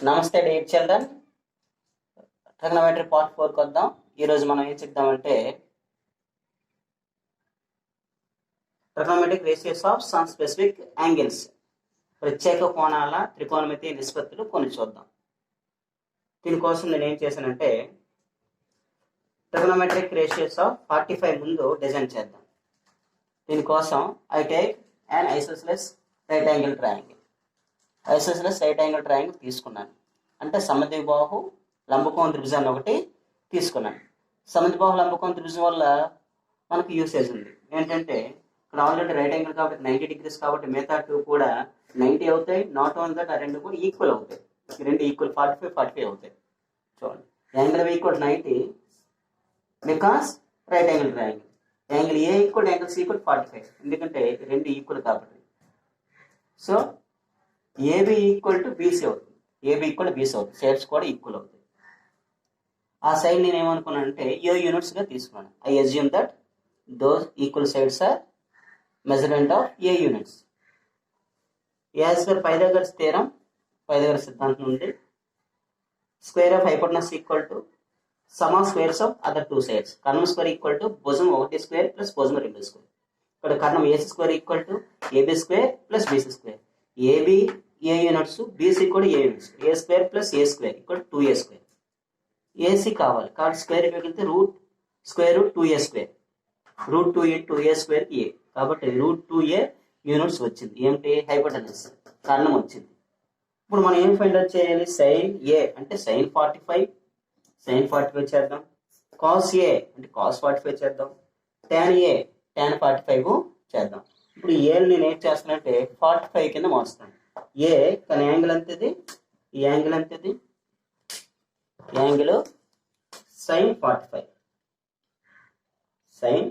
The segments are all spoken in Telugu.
నమస్తే డియర్ చిల్డ్రన్, ట్రిగ్నోమెట్రీ పార్ట్ 4 కి వద్దాం. ఈరోజు మనం ఏం చెప్దామంటే trigonometric ratios of some specific angles, ప్రత్యేక కోణాల త్రికోణమితి నిష్పత్తులు కొన్ని చూద్దాం. దీనికోసం నేను ఏం చేశానంటే ట్రిగ్నోమెట్రిక్ రేషియోస్ ఆఫ్ 45 ముందు డిజైన్ చేద్దాం. దీనికోసం I take and isosceles right angle triangle. Isosceles right angle triangle తీసుకున్నాను అంటే సమద్విబాహు లంబకోణ త్రిభుజాన్ని ఒకటి తీసుకున్నాను. సమద్విబాహు లంబకోణ త్రిభుజం వల్ల మనకు యూసేజ్ ఉంది ఏంటంటే ఇక్కడ ఆల్రెడీ రైట్ యాంగిల్ కాబట్టి 90 డిగ్రీస్ కాబట్టి మిగతా 2 కూడా 90 అవుతాయి. నాట్ ఓన్లీ దట్, ఆ రెండు కూడా ఈక్వల్ అవుతాయి. ఈ రెండు ఈక్వల్ 45 అవుతాయి. చూడండి, angle equal 90 because right angle triangle. Angle A equal angle C equal 45 ఎందుకంటే రెండు ఈక్వల్ కాబట్టి. So AB equal to BC అవుతుంది, ఏబి ఈక్వల్ బీసీ అవుతుంది, సైడ్స్ కూడా ఈక్వల్ అవుతాయి. ఆ సైడ్ నేను ఏమనుకున్నానంటే ఏ యూనిట్స్గా తీసుకున్నాను. I assume that those equal sides are measurement of a units. As per Pythagoras theorem, Pythagoras సిద్ధాంతం నుండి square of hypotenuse equal to sum of squares of other two sides. కర్ణం స్క్వేర్ ఈక్వల్ టు భుజం 1 స్క్వేర్ ప్లస్ భుజం 2 స్క్వేర్. ఇక్కడ కర్ణం AC square equal to AB square plus BC square. AB A units, BC కూడా A units. A square plus A square equal 2a square. AC కావాలి కాబట్టి స్క్వేర్ మిగిలితే root square root 2a square. Root 2 into A square A కాబట్టి రూట్ 2a యూనిట్స్ వచ్చింది. ఏమిటి? హైపోటెనస్, కర్ణం వచ్చింది. ఇప్పుడు మనం ఏం ఫైండ్ అవుట్ చేయాలి? సైన్ ఏ అంటే సైన్ 45 చేద్దాం. కాస్ ఏ అంటే కాస్ 45 చేద్దాం. tan ఏ tan 45 చేద్దాం. ఇప్పుడు ఏని నేను ఏం చేస్తానంటే 45 కింద మారుస్తాను. ఏ కానీ యాంగిల్ అంతది, ఈ యాంగిల్ అంతది, angle sine 45, sine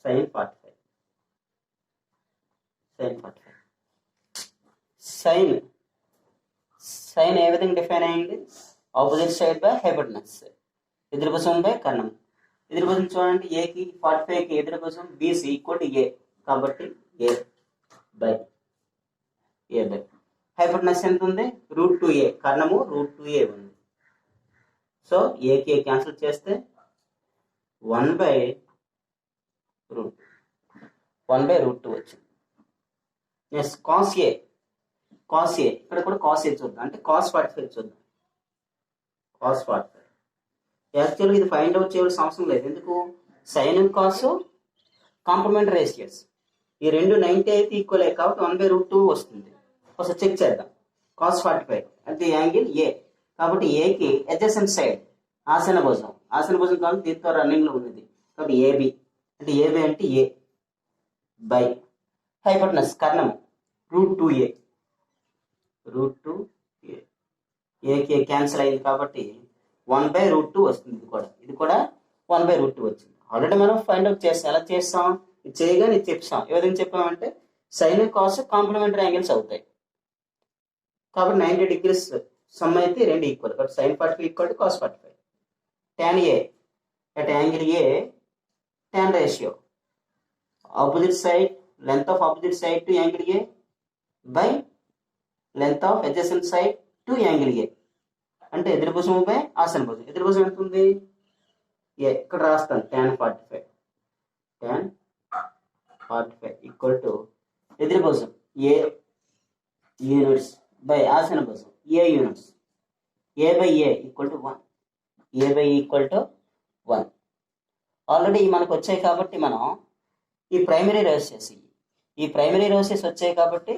45, sine A విధంగా డిఫైన్ అయ్యింది? ఆపోజిట్ సైడ్ బై హైపోటెనస్, ఎదురుభుజం బై కర్ణం. ఎదురుభుజం చూడండి, ఏకి 45కి ఎదురుభుజం బీసీ ఈక్వల్ టు ఏ కాబట్టి ఏ బై హైపోటెనస్ ఎంత ఉంది? రూట్ 2a, కర్ణము రూట్ 2a ఉంది. సో ఏకి క్యాన్సిల్ చేస్తే 1/√2 వచ్చింది. నెక్స్ట్ కాస్ ఏ ఇక్కడ కూడా కాస్ ఏ చూద్దాం, అంటే కాస్ 45 చూద్దాం. కాస్ 45 యాక్చువల్గా ఇది ఫైండ్ అవుట్ చేయవలసిన అవసరం లేదు. ఎందుకు? సైన్ కాస్ కాంప్లిమెంటరీ రేషియోస్, ఈ రెండు 90 అయితే ఈక్వల్ అయ్యి కాబట్టి 1/√2 వస్తుంది. ఒకసారి చెక్ చేద్దాం. కాస్ 45 అంటే యాంగిల్ ఏ కాబట్టి ఏకి అడ్జసెంట్ సైడ్ ఆసన భుజం కాదు, దీంతో రన్నింగ్ లో ఉన్నది కాబట్టి ఏబి అంటే ఏ బై హైపోటెనస్ కర్ణం రూట్ 2a, ఏకి క్యాన్సిల్ అయింది కాబట్టి 1/√2 వస్తుంది. ఇది కూడా 1/√2 వచ్చింది. ఆల్రెడీ మనం ఫైండ్ అవుట్ చేస్తాం. ఎలా చేస్తాం? ఇది చేయగా ఇది చెప్తాం. ఏ విధంగా చెప్పామంటే సైన్ కాస్ కాంప్లిమెంటరీ యాంగిల్స్ అవుతాయి కాబట్టి 90 డిగ్రీస్ సమ్ అయితే రెండు ఈక్వల్ కాబట్టి sine 45 equal to cos 45. tan A at angle A tan ratio opposite side, length of opposite side to angle A by length of adjacent side to angle A అంటే ఎదురుభుజం బై ఆసన భుజం. ఎదురుభుజం ఎంత ఉంది? ఏ ఇక్కడ రాస్తాను, tan 45 ఈక్వల్ టు ఎదురుభుజం ఏ యూనిట్స్ బై ఆసన భుజం A units. A by A equal to 1. Already మనకు వచ్చాయి కాబట్టి మనం ఈ ప్రైమరీ రేషియోస్ వచ్చాయి కాబట్టి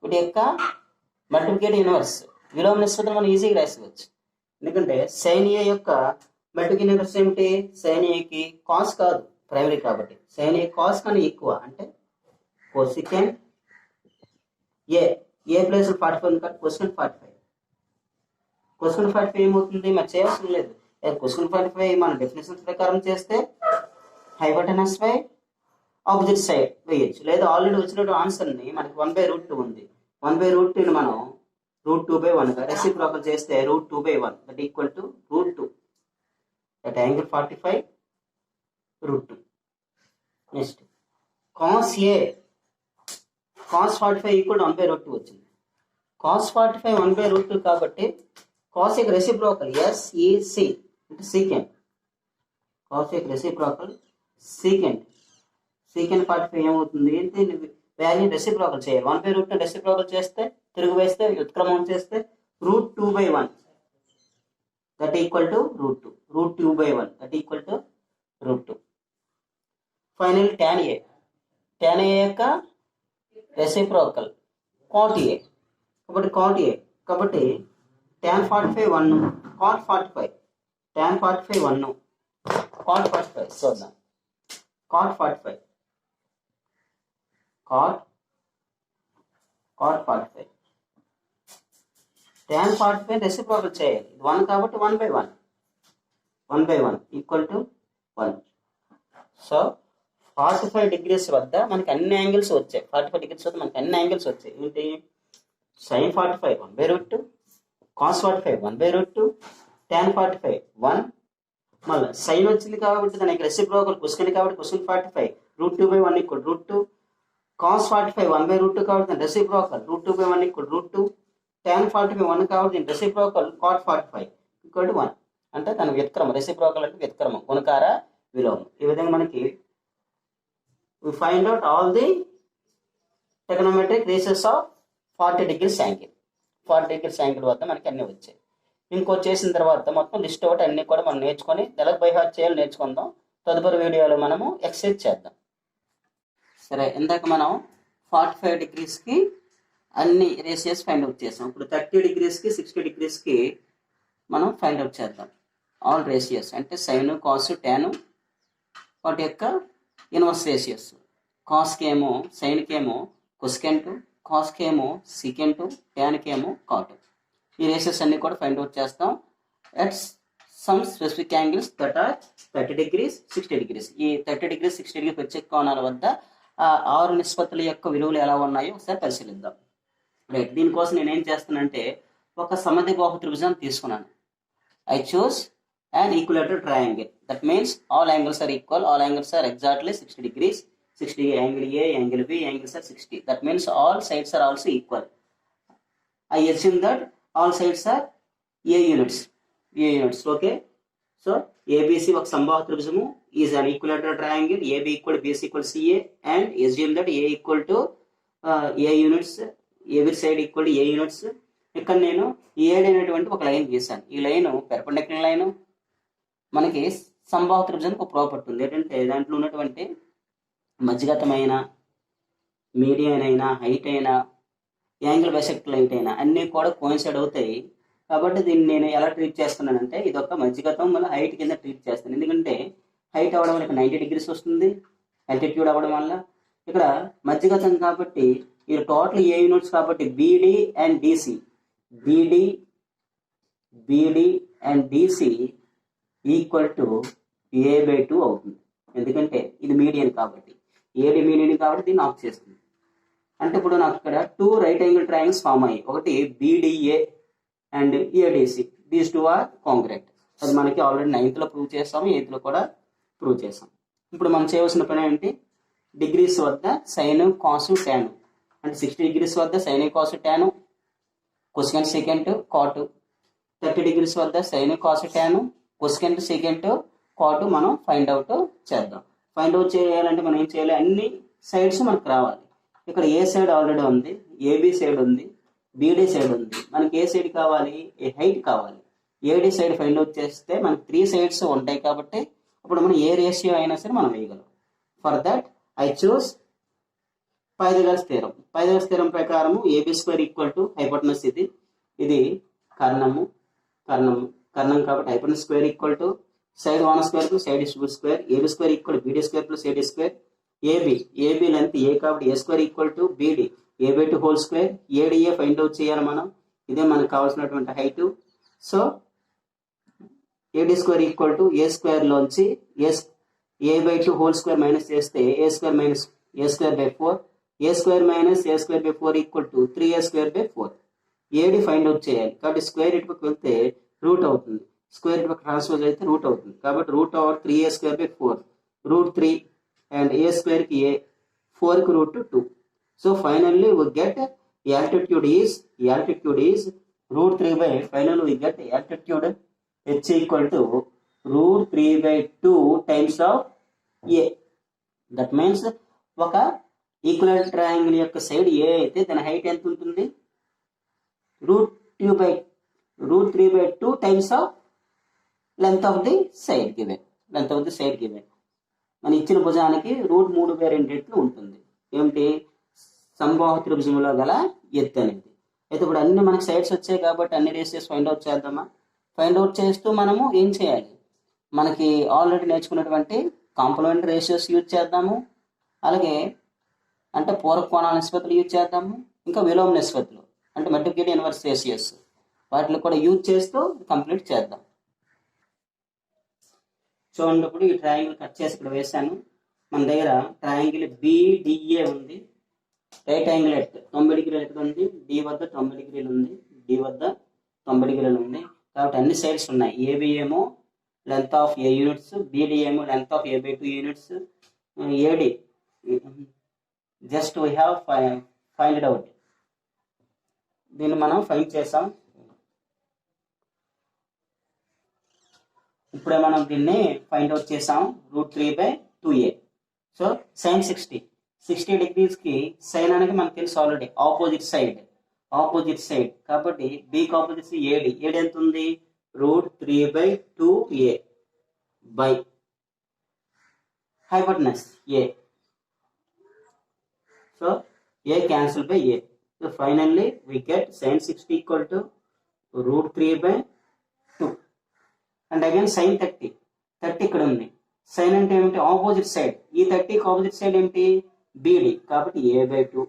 వీటి యొక్క మల్టిప్లికేటివ్ ఇన్వర్స్ విలోమ నిష్పత్తులు మనం ఈజీగా రాసుకోవచ్చు. ఎందుకంటే సైన్ ఏ యొక్క మల్టిప్లికేటివ్ ఇన్వర్స్ ఏమిటి? సైన్ ఏకి కాస్ కాదు, ప్రైమరీ కాబట్టి సైన్ ఏ కాస్ కన్నా ఎక్కువ అంటే కోసికెంట్ ఏ ప్లేస్ 45 కాబట్టి కోసికెంట్ 45 ఏమవుతుంది? మరి చేయవలసిన లేదు. కోసికెంట్ 45 మన డెఫినేషన్ ప్రకారం చేస్తే హైపోటెనస్ బై ఆపోజిట్ సైడ్ వేయచ్చు. లేదా ఆల్రెడీ వచ్చినట్టు ఆన్సర్ని మనకి 1/√2 ఉంది. 1/√2 మనం √2/1 రెసిప్రోకల్ చేస్తే √2/1 that equal to √2 that angle 45 √2. Next cos 45 equal 1/√2 వచ్చింది. కాస్ 45 1/√2 కాబట్టి కాస్ యొక్క రెసిప్రోకల్ SEC అంటే సీకెంట్. కాస్ యొక్క రెసిప్రోకల్ సీకెంట్ 45 ఏమవుతుంది అంటే వాల్యూ రెసిప్రోకల్ చేయాలి. 1/√2 రెసిప్రోకల్ చేస్తే తిరుగు వేస్తే వ్యుత్క్రమం చేస్తే √2/1 that equal to √2. √2/1 that equal to √2. Final tan A యొక్క రెసిప్రోకల్ cot A కాబట్టి tan 45 1 cot 45 tan 45 1 cot 45 చూద్దాం. cot 45 cot 45 tan 45 రెసిప్రోకల్ చేయాలి. ఇది 1 కాబట్టి 1/1 ఈక్వల్ టు 1. సో 45 degrees వద్ద మనకి అన్ని యాంగిల్స్ వచ్చాయి. 45 degrees వద్ద మనకి అన్ని యాంగిల్స్ వచ్చాయి. ఏంటి? sin 45 1/√2, cos 45 1/√2, tan 45 1. మళ్ళీ సైన్ వచ్చింది కాబట్టి దానికి రెసిప్రోకల్ కొసెకంట్ కాబట్టి కొసెకంట్ 45 √2/1 ఈక్వల్ √2. cos 45 1/√2 కాబట్టి దాని రెసిప్రోకల్ √2/1 ఈక్వల్ √2. tan 45 1 కాబట్టి దీని రెసిప్రోకల్ cot 45 ఈక్వల్ టు 1. అంటే దాని వ్యుత్క్రమం, రెసిప్రోకల్ అంటే వ్యుత్క్రమం, గుణకార విలోమం. ఈ విధంగా మనకి we find out all the trigonometric ratios of 40 degrees angle. 40 degrees angle వద్ద మనకి అన్నీ వచ్చాయి. ఇంకోటి చేసిన తర్వాత మొత్తం లిస్ట్ అవుట్ అన్ని కూడా మనం నేర్చుకొని నెలకు బై హార్ట్ చేయాలి నేర్చుకుందాం. తదుపరి వీడియోలో మనము ఎక్సర్సైజ్ చేద్దాం. సరే, ఇందాక మనం 45 degreesకి అన్ని రేషియోస్ ఫైండ్ అవుట్ చేసాం. ఇప్పుడు 30 degreesకి 60 degreesకి మనం ఫైండ్ అవుట్ చేద్దాం. ఆల్ రేషియోస్ అంటే సైన్, కాస్, టాన్ వాటి యొక్క ఇన్వర్స్ రేషియోస్. కాస్కి ఏమో సైన్కి ఏమో కొసెకంట్, కాస్కి ఏమో సీకెంట్, టాన్కి ఏమో కాట్. ఈ రేషియోస్ అన్ని కూడా ఫైండ్ అవుట్ చేస్తాం at some specific angles that are 30 degrees 60 degrees. ఈ 30 degrees 60 degrees ప్రత్యేక కోణాల వద్ద ఆ 6 నిష్పత్తుల యొక్క విలువలు ఎలా ఉన్నాయో ఒకసారి పరిశీలిద్దాం. రైట్, దీనికోసం నేను ఏం చేస్తానంటే ఒక సమద్విబాహు త్రిభుజాన్ని తీసుకున్నాను. I chose an equilateral triangle. That means all angles are equal. All angles are exactly 60 degrees. 60 angle A, angle B, angles are 60. That means all sides are also equal. I assume that all sides are A units. Okay. So ABC ఒక సమబాహు త్రిభుజము is an equilateral triangle. AB equal to BC equal to CA and assume that A equal to A units. Every side equal to A units. ఇక్కడ నేను ఏడు అనేటువంటి ఒక లైన్ గీసాను. ఈ లైన్ పెర్పెండిక్యులర్ లైన్. మనకి సమబాహు త్రిభుజానికి ఒక ప్రాపర్టీ ఉంది. ఏంటంటే దాంట్లో ఉన్నటువంటి మధ్యగతమైన, మీడియన్ అయినా, హైట్ అయినా, యాంగిల్ బైసెక్టర్ హైట్ అయినా అన్నీ కూడా కోయిన్సైడ్ అవుతాయి. కాబట్టి దీన్ని నేను ఎలా ట్రీట్ చేస్తున్నానంటే ఇది ఒక మధ్యగతం మళ్ళీ హైట్ కింద ట్రీట్ చేస్తాను. ఎందుకంటే హైట్ అవ్వడం వల్ల 90 degrees వస్తుంది, ఆల్టిట్యూడ్ అవ్వడం వల్ల. ఇక్కడ మధ్యగతం కాబట్టి ఇది టోటల్ ఏ యూనిట్స్ కాబట్టి BD and DC equal to A/2 అవుతుంది. ఎందుకంటే ఇది మీడియన్ కాబట్టి, ఏడి మీడియన్ కాబట్టి దీన్ని ఆఫ్ చేస్తుంది. అంటే ఇప్పుడు నాకు ఇక్కడ 2 రైట్ యాంగిల్ ట్రయాంగిల్స్ ఫామ్ అయ్యాయి. ఒకటి BDA and ADC. These 2 are congruent. అది మనకి ఆల్రెడీ 9th ప్రూవ్ చేస్తాము, 8th కూడా ప్రూవ్ చేస్తాం. ఇప్పుడు మనం చేయవలసిన పని ఏంటి? డిగ్రీస్ వద్ద సైన్, కాస్, టాన్ అంటే 60 degrees వద్ద sine, cos, tan, cosecant, secant, cot. 30 degrees వద్ద sine, cos, tan, cosecant, secant, cot మనం ఫైండ్ అవుట్ చేద్దాం. ఫైండ్ అవుట్ చేయాలంటే మనం ఏం చేయాలి? అన్ని సైడ్స్ మనకు రావాలి. ఇక్కడ ఏ సైడ్ ఆల్రెడీ ఉంది, AB సైడ్ ఉంది, BD సైడ్ ఉంది. మనకి ఏ సైడ్ కావాలి? ఏ హైట్ కావాలి. AD సైడ్ ఫైండ్ అవుట్ చేస్తే మనకి 3 sides ఉంటాయి కాబట్టి అప్పుడు మనం ఏ రేషియో అయినా సరే మనం వేయగలం. For that I choose Pythagoras theorem. Pythagoras theorem ప్రకారము AB² ఈక్వల్ టు హైపోటెనస్. ఇది కర్ణం కాబట్టి hypotenuse square equal to side 1 square plus side square. AB² equal to BD² plus AD square. AB length A కాబట్టి A² equal to BD A/2 whole square. ADA find out చేయాలి మనం. ఇదే మనకు కావాల్సినటువంటి height. So AD² equal to A² లోంచి A/2 హోల్ స్క్వేర్ మైనస్ చేస్తే A² minus A²/4. A² minus A²/4 equal to 3A²/4. AD find out చేయాలి కాబట్టి స్క్వేర్ ఇటుపక్క వెళ్తే రూట్ అవుతుంది, స్క్వేర్ ఇటుపక్క ట్రాన్స్పోజ్ అయితే రూట్ అవుతుంది. కాబట్టి √3A²/4 √3 అండ్ A² కి A, 4 కి √2. So finally we get altitude is root 3 by, finally we get altitude h equal to root 3 by 2 times of a. That means ఒక ఈక్వల్ ట్రయాంగిల్ యొక్క సైడ్ ఏ అయితే దాని హైట్ ఎంత ఉంటుంది, root 3/2 times of length of the side given. మన ఇచ్చిన భుజానికి రూట్ 3/2 రెట్లు ఉంటుంది. ఏమిటి, సంబాహు త్రిభుజంలో గల ఎత్తు అనేది. అయితే ఇప్పుడు అన్ని మనకి సైడ్స్ వచ్చాయి కాబట్టి అన్ని రేషియోస్ ఫైండ్ అవుట్ చేద్దామా? ఫైండ్ అవుట్ చేస్తూ మనము ఏం చేయాలి, మనకి ఆల్రెడీ నేర్చుకున్నటువంటి కాంప్లిమెంటరీ రేషియోస్ యూజ్ చేద్దాము, అలాగే అంటే పూరక కోణాల నిష్పత్తులు యూజ్ చేద్దాము, ఇంకా విలోమ నిష్పత్తులు అంటే మల్టిప్లికేటివ్ ఇన్వర్స్ రేషియోస్ వాటిని కూడా యూజ్ చేస్తూ కంప్లీట్ చేద్దాం. చూడండి, ఇప్పుడు ఈ ట్రయాంగిల్ కట్ చేసి ఇక్కడ వేసాను. మన దగ్గర ట్రయాంగిల్ BDA ఉంది. రైట్ యాంగిల్ ఎట్ 90 డిగ్రీలు ఎక్కడ ఉంది, డి వద్ద 90 డిగ్రీలు ఉంది, డి వద్ద 90 డిగ్రీలు ఉంది. కాబట్టి అన్ని సైడ్స్ ఉన్నాయి. AB ఏమో length of A units, BD ఏమో length of A/2 units, AD just we have find out. దీన్ని మనం ఫైండ్ చేసాం. ఇప్పుడే మనం దీన్ని ఫైండ్ అవుట్ చేసాం, రూట్ 3/2a. సో సైన్ 60 డిగ్రీస్కి సైన్ అనేది మనకు తెలుసు ఆల్రెడీ, ఆపోజిట్ సైడ్. కాబట్టి బీకి ఆపోజిట్ ఏడి ఎంత ఉంది, root 3/2a by hypotenuse a. So a cancel by a. So finally we get sin 60 equal to root 3/2. And again sin 30 ఇక్కడ ఉంది. sin అంటే ఏమిటి, ఆపోజిట్ సైడ్. ఈ 30కి ఆపోజిట్ సైడ్ ఏమిటి, BD. కాబట్టి a/2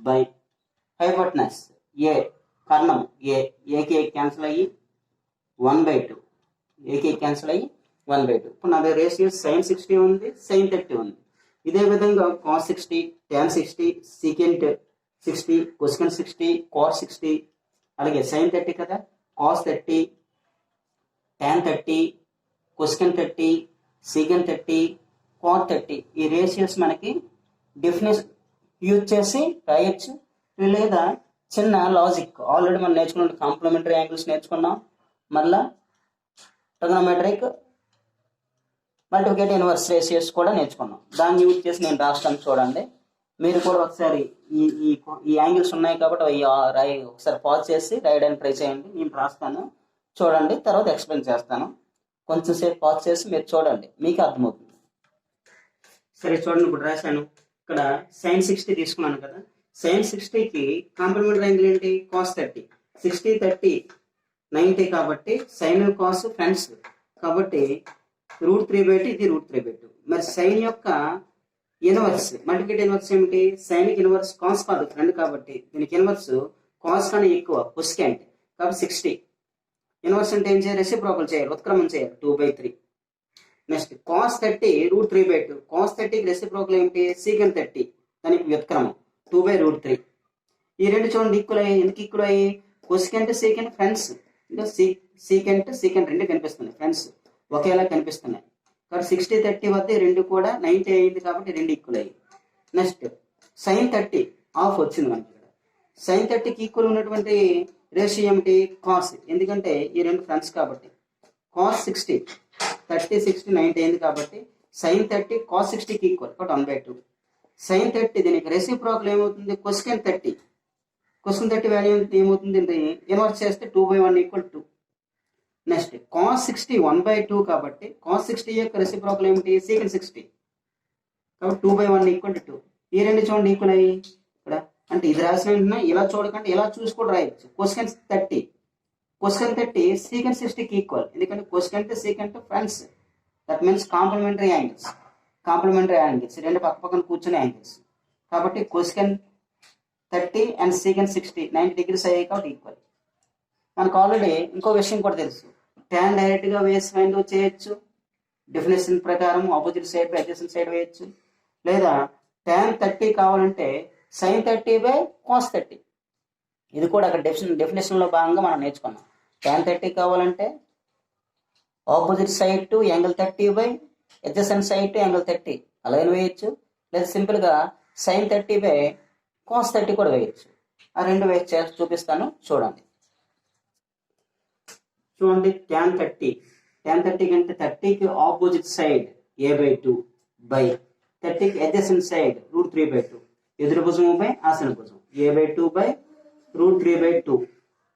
బై హైపోటెనస్ ఏ, కర్ణం ఏకి క్యాన్సిల్ అయ్యి 1/2, ఇప్పుడు నా దగ్గర రేషియో sin 60 ఉంది, sin 30 ఉంది. ఇదే విధంగా cos 60, tan 60, secant 60, cosecant 60, cot 60, అలాగే sin 30 కదా, cos 30, tan 30, cosecant 30, secant 30, cot 30. ఈ రేషియోస్ మనకి డెఫినేషన్ యూజ్ చేసి రాయొచ్చు. లేదా చిన్న లాజిక్, ఆల్రెడీ మనం నేర్చుకున్న కాంప్లిమెంటరీ యాంగిల్స్ నేర్చుకున్నాం, మళ్ళా ట్రిగనోమెట్రిక్ మల్టిప్లికేటివ్ ఇన్వర్స్ రేషియోస్ కూడా నేర్చుకున్నాం. దాన్ని యూజ్ చేసి నేను రాష్ట్రాన్ని చూడండి. మీరు కూడా ఒకసారి ఈ యాంగిల్స్ ఉన్నాయి కాబట్టి ఒకసారి పాజ్ చేసి రాయడానికి ట్రై చేయండి. నేను రాస్తాను, చూడండి, తర్వాత ఎక్స్ప్లెయిన్ చేస్తాను. కొంచెం సేపు పాజ్ చేసి మీరు చూడండి, మీకు అర్థమవుతుంది. సరే చూడండి, ఇప్పుడు రాశాను. ఇక్కడ sin 60 తీసుకున్నాను కదా, sin 60కి కాంప్లిమెంటరీ యాంగిల్ ఏంటి, cos 30. 60, 30, 90 కాబట్టి సైన్ కాస్ ఫ్రెండ్స్, కాబట్టి రూట్ 3/2, ఇది రూట్ 3/2. మరి సైన్ యొక్క ఇన్వర్స్ మల్టిప్లికేటివ్ ఇన్వర్స్ ఏమిటి, సైన్కి ఇన్వర్స్ కాస్ కాదు, ఫ్రెండ్ కాబట్టి దీనికి ఇన్వర్స్ కాస్ కన్నా ఎక్కువ, కొస్కెంట్. కాబట్టి 60 ఇన్వర్స్ అంటే ఏం చేయాలి, రెసిప్రోకల్ చేయాలి, ఉత్క్రమం చేయాలి, 2/3. Next cos 30 root 3/2. cos 30కి రెసిప్రోకల్ ఏమిటి, సీకెంట్ 30, దానికి వ్యుత్క్రమం 2/3. ఈ రెండు చూడండి ఈక్వల్ అయ్యి, ఎందుకు ఈక్వల్ అయ్యి, కొస్కెంట్ సీకెంట్ ఫ్రెండ్స్, ఇంకా సీకెంట్ రెండు కనిపిస్తున్నాయి, ఫ్రెండ్స్ ఒకేలా కనిపిస్తున్నాయి. కాబట్టి 60, 30 వద్ద రెండు కూడా 90 అయింది కాబట్టి రెండు ఈక్వల్ అయ్యి. నెక్స్ట్ sin 30 ఆఫ్ వచ్చింది మనకి. ఇక్కడ sin 30కి ఈక్వల్ ఉన్నటువంటి రేషియో ఏమిటి, కాస్, ఎందుకంటే ఈ రెండు ఫ్రెండ్స్ కాబట్టి. cos 60, 30, 60, 90 అయింది కాబట్టి sin 30 cos 60కి ఈక్వల్, కాబట్టి 1/2. sin 30 దీనికి రెసిప్రోకల్ ఏమవుతుంది, కొస్కెంట్ 30. కొస్కెంట్ 30 వాల్యూ ఏమవుతుంది, ఇన్వర్స్ చేస్తే 2/1 = 2. నెక్స్ట్ cos 60 1/2 కాబట్టి cos 60 యొక్క రెసిప్రోకల్ ఏమిటి, సీకెంట్ 60, కాబట్టి 2/1 = 2. ఈ రెండు చూడండి ఈక్వల్ అయ్యి ఇక్కడ. అంటే ఇది రాసిన వెంటనే ఇలా చూడకంటే ఇలా చూసి కూడా రాయొచ్చు. కొస్కెంట్ 30 సీకెంట్ 60కి ఈక్వల్, ఎందుకంటే cosecant secant friends, that means complementary angles. రెండు పక్క పక్కన కూర్చునే యాంగిల్స్ కాబట్టి కొస్కెంట్ 30 అండ్ సీకెంట్ 60 90 డిగ్రీస్ అయ్యాయి కాబట్టి ఈక్వల్. మనకు ఆల్రెడీ ఇంకో విషయం కూడా తెలుసు, tan డైరెక్ట్ గా వేసి ఫైండ్ అవుట్ చేయొచ్చు, డెఫినేషన్ ప్రకారం opposite side by adjacent side వేయచ్చు. లేదా tan 30 కావాలంటే sin 30/cos 30, ఇది కూడా అక్కడ డెఫినేషన్ లో భాగంగా మనం నేర్చుకున్నాం. tan 30 కావాలంటే opposite side to angle 30 by adjacent side to angle 30 అలాగే వేయచ్చు. లేదా సింపుల్ గా sin 30/cos కాస్ 30 కూడా వేయచ్చు. ఆ రెండు వేసి చేసి చూపిస్తాను చూడండి. చూడండి tan 30 కంటే 30కి ఆపోజిట్ సైడ్ a/2 బై 30కి అడ్జసెంట్ సైడ్ √3/2 ఎదురు భుజము బై ఆసన భుజం a/2 బై √3/2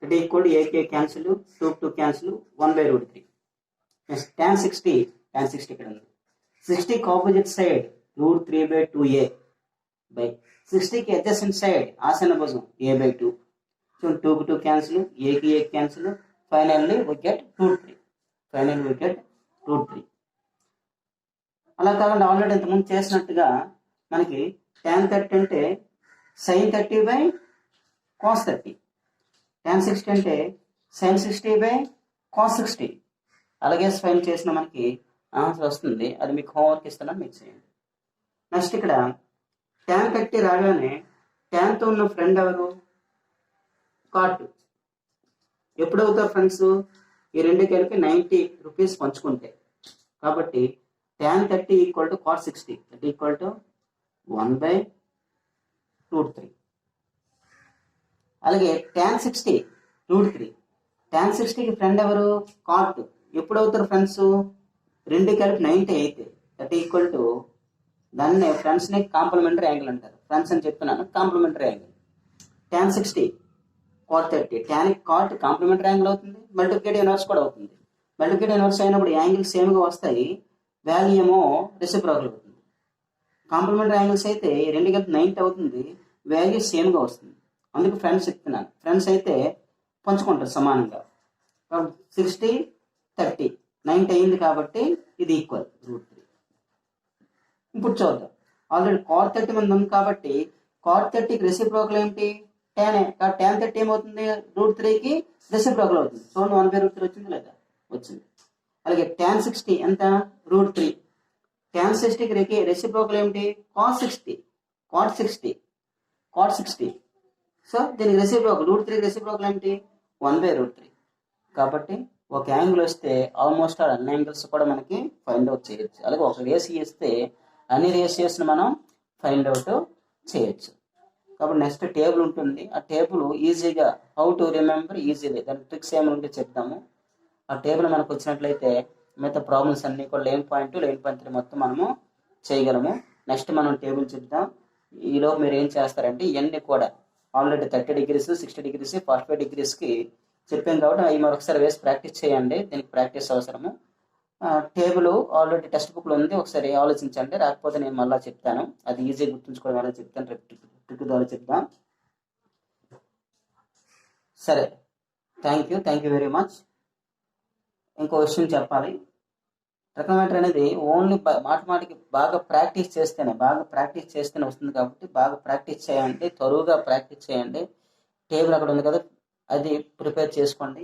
అంటే equal to AK cancel 2 cancel 1/√3. Next tan 60 ఇక్కడ ఉంది. 60కి ఆపోజిట్ సైడ్ √3/2a బై 60కి అడ్జసెంట్ సైడ్ ఆసన భుజం a/2. సో 2కి 2 క్యాన్సిల్, ఏకి ఏ క్యాన్సిల్, ఫైనల్లీ we get √3. అలా కాకుండా ఆల్రెడీ ఇంతకుముందు చేసినట్టుగా మనకి tan 30 అంటే sin 30 బై cos 30, tan 60 అంటే sin 60 బై cos 60. అలాగే ఫైన్ చేసిన మనకి ఆన్సర్ వస్తుంది. అది మీకు హోంవర్క్ ఇస్తున్నాను, మీకు చేయండి. నెక్స్ట్ ఇక్కడ tan 30 రాగానే ట్యాన్తో ఉన్న ఫ్రెండ్ ఎవరు? కాట్. ఎప్పుడు అవుతారు ఫ్రెండ్స్? ఈ రెండు కలిపి 90 రూపీస్ పంచుకుంటే. కాబట్టి tan 30 equal to cot 60 that equal to 1/√3. అలాగే tan 60 √3. tan 60కి ఫ్రెండ్ ఎవరు? కాట్. ఎప్పుడు అవుతారు ఫ్రెండ్స్? రెండు కలిపి 90 అయితే దట్ ఈక్వల్ టు, దాన్ని ఫ్రెండ్స్ని కాంప్లిమెంటరీ యాంగిల్ అంటారు. ఫ్రెండ్స్ అని చెప్తున్నాను, complementary angle. tan 60 cot 30, tan cot complementary angle అవుతుంది, మల్టిప్లికేటివ్ ఇన్వర్స్ కూడా అవుతుంది. మల్టిప్లికేటివ్ ఇన్వర్స్ అయినప్పుడు యాంగిల్ సేమ్గా వస్తాయి, వాల్యూ ఏమో రెసిప్రోకల్ అవుతుంది. కాంప్లిమెంటరీ యాంగిల్స్ అయితే రెండు కలిపి 90 అవుతుంది, వాల్యూ సేమ్గా వస్తుంది. అందుకు ఫ్రెండ్స్ చెప్తున్నాను. ఫ్రెండ్స్ అయితే పంచుకుంటారు సమానంగా. 60 30 90 అయింది కాబట్టి ఇది ఈక్వల్ √3. ఇప్పుడు చూద్దాం. ఆల్రెడీ cot 30 మంది ఉంది కాబట్టి cot 30కి రెసిప్రోకల్ ఏంటి? tan. tan 30 ఏమవుతుంది? √3కి రెసిప్రోకల్ అవుతుంది. చూడండి 1/√3 వచ్చింది లేదా? వచ్చింది. అలాగే tan 60 ఎంత? √3. tan 60కి రెసిప్రోకల్ ఏమిటి? cos 60. సో దీనికి రెసిప్రోకల్ √3కి రెసిప్రోకల్ ఏమిటి? 1/√3. కాబట్టి ఒక యాంగిల్ వస్తే ఆల్మోస్ట్ అన్ని యాంగిల్స్ కూడా మనకి ఫైండ్ అవుట్ చేయొచ్చు. అలాగే ఒక రేషియో ఇస్తే అన్ని రేషియోస్ని మనం ఫైండ్ అవుట్ చేయొచ్చు. కాబట్టి నెక్స్ట్ టేబుల్ ఉంటుంది. ఆ టేబుల్ ఈజీగా హౌ టు రిమెంబర్ ఈజీలీ, దాని ట్రిక్స్ ఏమైనా చెప్తాము. ఆ టేబుల్ మనకు వచ్చినట్లయితే మిగతా ప్రాబ్లమ్స్ అన్ని కూడా లైన్ పాయింట్ 3 మొత్తం మనము చేయగలము. నెక్స్ట్ మనం టేబుల్ చెప్తాం. ఈలో మీరు ఏం చేస్తారంటే ఇవన్నీ కూడా ఆల్రెడీ 30 degrees 60 degrees 45 degreesకి చెప్పాం కాబట్టి అవి మరొకసారి వేసి ప్రాక్టీస్ చేయండి. దీనికి ప్రాక్టీస్ అవసరము. టేబుల్ ఆల్రెడీ టెక్స్ట్ బుక్లో ఉంది, ఒకసారి ఆలోచించండి. రాకపోతే నేను మళ్ళీ చెప్తాను, అది ఈజీ గుర్తుంచుకోవడం వల్ల చెప్తాను, ట్రిక్ ద్వారా చెప్తాం. సరే, థ్యాంక్ యూ వెరీ మచ్. ఇంకో విషయం చెప్పాలి. ట్రిగనోమెట్రీ అనేది ఓన్లీ మాటికి బాగా ప్రాక్టీస్ చేస్తేనే వస్తుంది. కాబట్టి బాగా ప్రాక్టీస్ చేయండి, త్వరగా ప్రాక్టీస్ చేయండి. టేబుల్ అక్కడ ఉంది కదా, అది ప్రిపేర్ చేసుకోండి.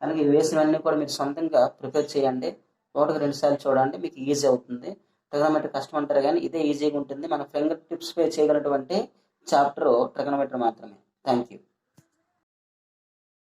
అలాగే వేసినవన్నీ కూడా మీరు సొంతంగా ప్రిపేర్ చేయండి. 1-2 సార్లు చూడండి, మీకు ఈజీ అవుతుంది. ట్రిగనోమెట్రీ కష్టం అంటారు కానీ ఇదే ఈజీగా ఉంటుంది. మన ఫింగర్ టిప్స్ పే చేయగలటువంటి చాప్టర్ ట్రిగనోమెట్రీ మాత్రమే. Thank you.